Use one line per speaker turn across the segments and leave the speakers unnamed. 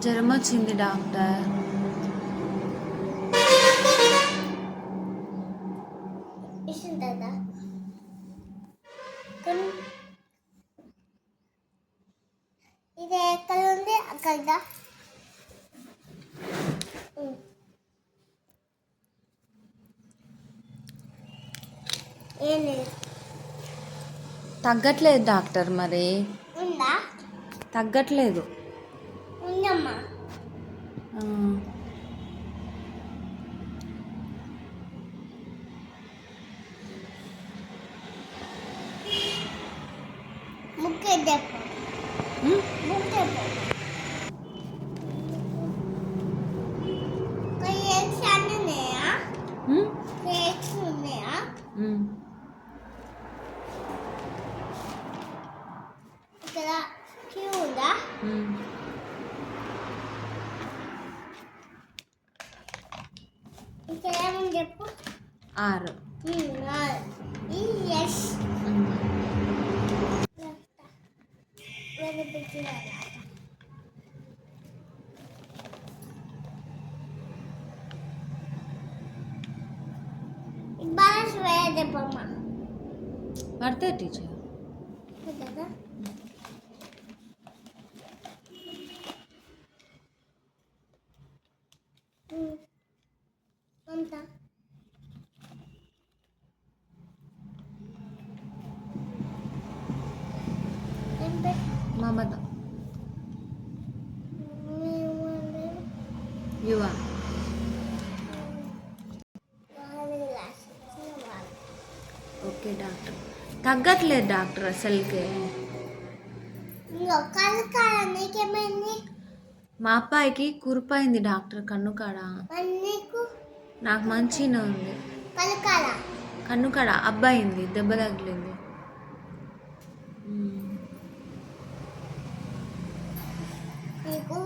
జ్వరం వచ్చింది డాక్టర్.
ఇస్తుందా ఇది ఎక్కడ ఉంది అక్కడ ఏం లేదు.
తగ్గట్లేదు డాక్టర్. మరి
ఉందా?
తగ్గట్లేదు.
ఉందమ్మా.
ఆ,
ముక్కు దెబ్బ
ఉమ్,
ముక్కు దెబ్బ కేక్స్ అన్నీ ఉన్నాయా?
ఉమ్,
కేక్స్ ఉన్నాయా?
ఉమ్.
ఇక్కడ క్యూ ఉందా?
ఉమ్.
ఇక్కడ ఏమని చెప్పు.
6.
ఎస్
ఉమ్.
బాగా వేరే దెబ్బమ్మ
పడతాయి టీచర్.
కదా. అంతా
మమత యువ. Okay doctor. తగ్గట్లేదు డాక్టర్ అసలుకే.
నీకేమైంది?
మా అబ్బాయికి కురిపోయింది డాక్టర్ కన్ను కాడ.
నీకు
నాకు మంచిగా ఉంది.
కలకాల
కన్ను కాడ అబ్బాయింది, దెబ్బ తగిలింది.
నీకు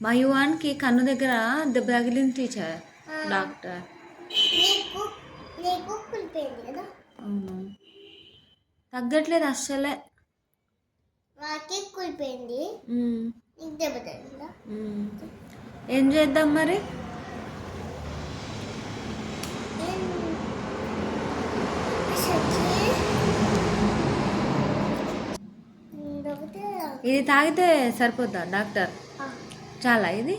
మా యువానికి కన్ను దగ్గర దెబ్బ తగిలింది టీచర్. డాక్టర్
నీకు నీకు కులిపోయింది కదా.
అవును, తగ్గట్లేదు అస్సలే.
వాకి కులిపోయింది, నీకు దెబ్బ తగిలిందా?
ఏం చేద్దాం మరి? ఇది తాగితే సరిపోద్దా డాక్టర్? చాలా ఇది?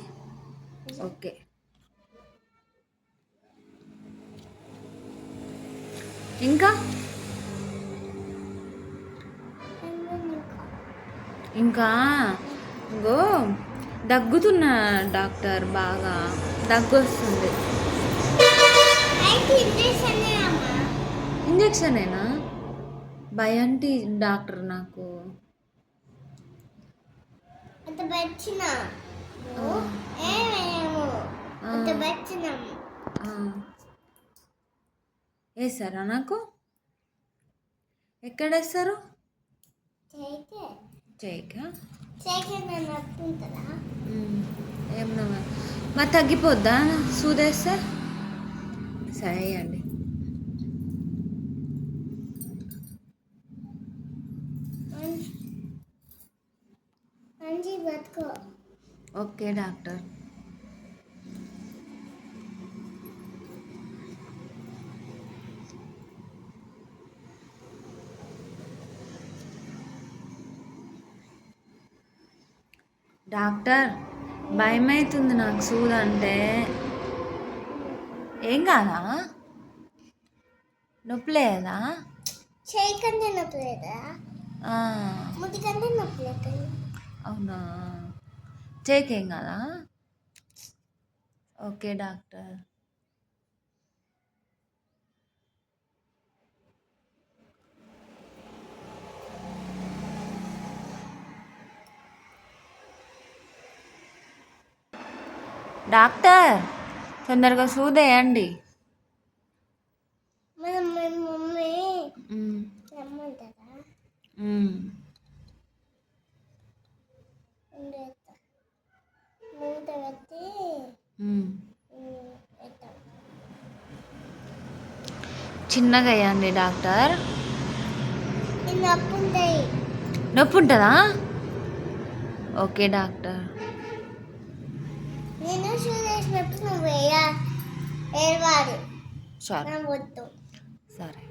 ఓకే. ఇంకా ఇంకా ఇంకో దగ్గుతున్నా డాక్టర్, బాగా దగ్గు వస్తుంది. ఇంజెక్షనేనా? భయంటి డాక్టర్ నాకు. వేస్తారా నాకు? ఎక్కడ వేస్తారు? చేయకా? ఏం మరి తగ్గిపోద్దా సూదేస్తే? సరే అండి. Okay doctor. డాక్టర్ భయం అవుతుంది నాకు సూదంటే. ఏం కాదా? నొప్పి లేదా?
చేయి కంటే నొప్పి లేదా? ముద్దు కంటే నొప్పి లేదా?
అవునా? చేకేం కదా? Okay doctor. డాక్టర్ తొందరగా సూదేయండి.
మన మమ్మీ
మ్మ్.
రమ్మంటారా
మ్మ్.
ఉండేస్తా మూత పెట్టి
మ్మ్.
పెట్టాం.
చిన్నగా వేయండి డాక్టర్.
ఇది నొప్పి ఉంటాయి.
నొప్పి ఉంటుందా? Okay doctor.
నేను షూస్ వేసినప్పుడు నువ్వు ఏడవాలి.
సరే
నా వద్దు.
సరే.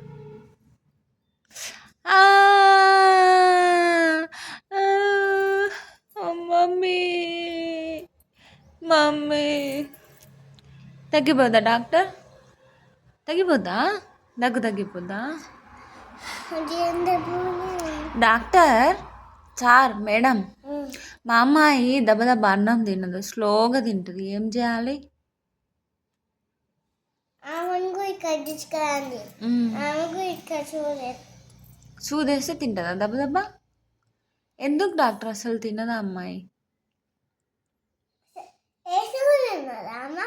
మమ్మీ మమ్మీ తగ్గిపోద్దా డాక్టర్? తగ్గిపోద్దా? దగ్గు తగ్గిపోద్దా?
అది ఎందుకు?
డాక్టర్ సార్ మేడం, మా అమ్మాయి దెబ్బ అన్నం తినదు, స్లోగా తింటుంది, ఏం చేయాలి?
ఆమెకు ఇక్కడ తీసుకురండి. ఆమెకు ఇక్కడ చూడలేదు.
సూదేస్తే తింటుందా దెబ్బ? ఎందుకు డాక్టర్ అసలు తినదా అమ్మాయి?
వేసుకున్నారా అమ్మ?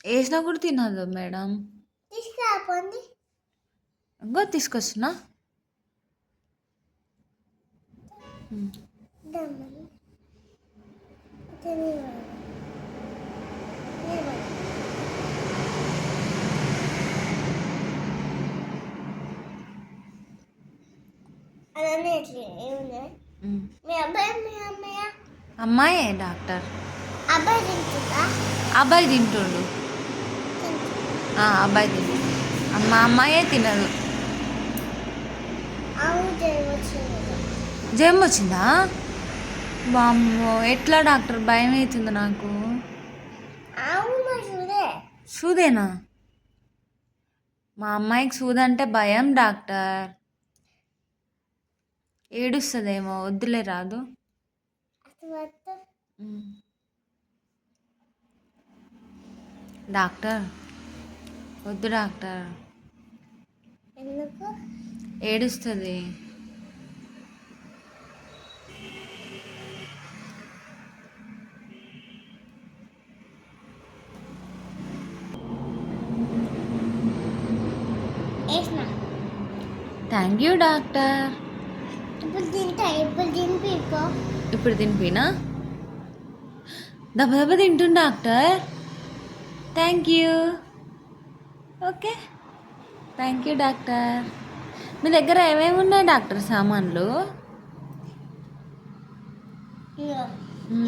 వేసినా కూడా తినదు మేడం.
తీసుకురాపోండి.
ఇంకో తీసుకొస్తున్నా.
దమ్మని అలానే ఏమున్నాయి? మీ అబ్బాయి మీ అమ్మాయ?
అమ్మాయే డాక్టర్.
అబ్బాయి తింటుందా?
అబ్బాయి తింటుండు. అబ్బాయి తింటుండు. మా అమ్మాయే తినదు.
అవును చేయవచ్చు.
జ్వరం వచ్చిందా? బామ్మో, ఎట్లా డాక్టర్? భయం అవుతుంది నాకు.
అవును చూడే.
సూదేనా? మా అమ్మాయికి సూదంటే భయం డాక్టర్. ఏడుస్తుందేమో, వద్దులే రాదు. డాక్టర్ వద్దు డాక్టర్.
ఎందుకు?
ఏడుస్తుంది. Thank you doctor.
ఇప్పుడు తింటా. ఇప్పుడు తినిపిపో.
ఇప్పుడు తినిపినా? దెబ్బ తింటుండు doctor. Thank you. Okay, thank you doctor. మీ దగ్గర ఏమేమి ఉన్నాయి డాక్టర్ సామాన్లు?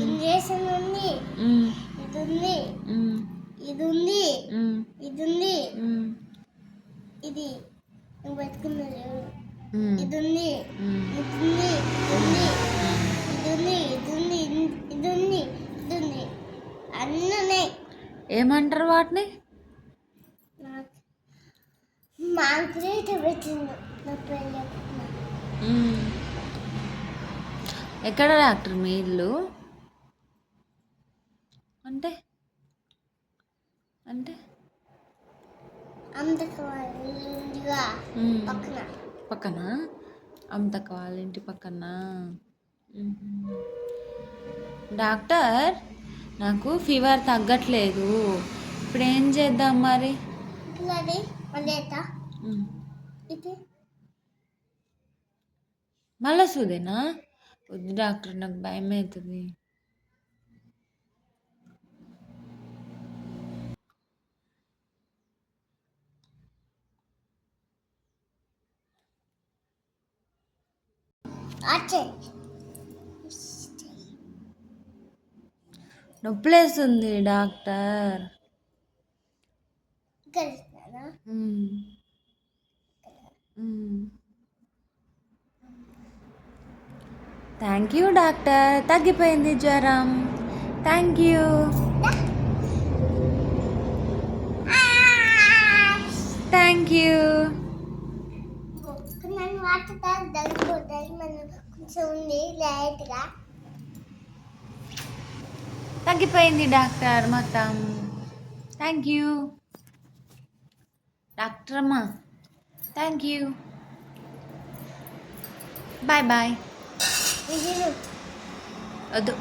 ఇంజక్షన్ ఉంది, ఇది ఉంది, ఇది ఉంది, ఇది ఉంది, ఇది నువ్వు పెట్టుకున్నది, ఇది ఉంది, ఇది ఉంది, ఇది ఉంది, ఇది ఉంది, ఇది ఉంది, ఇది ఉంది, ఇది ఉంది, అన్నీ ఉన్నాయి.
ఏమంటారు వాటిని?
మాకు పెట్టిండు నా పెళ్ళి.
ఎక్కడ డాక్టర్ మీ ఇల్లు? అంటే అంటే
అమ్మకి వాళ్ళ పక్కన.
పక్కన? అమ్మతక్క వాళ్ళ ఇంటి పక్కన. డాక్టర్, నాకు ఫీవర్ తగ్గట్లేదు, ఇప్పుడు ఏం చేద్దాం మరి? మళ్ళా సూదేనా? వద్దు డాక్టర్, నాకు భయం అవుతుంది. నొప్పిలేస్తుంది డాక్టర్. థ్యాంక్ యూ డాక్టర్, తగ్గిపోయింది జ్వరం. Thank you. Thank you. తగ్గిపోయింది డాక్టర్ మొత్తం. థ్యాంక్ యూ డాక్టర్ అమ్మా. Thank you. Bye bye. వద్దు.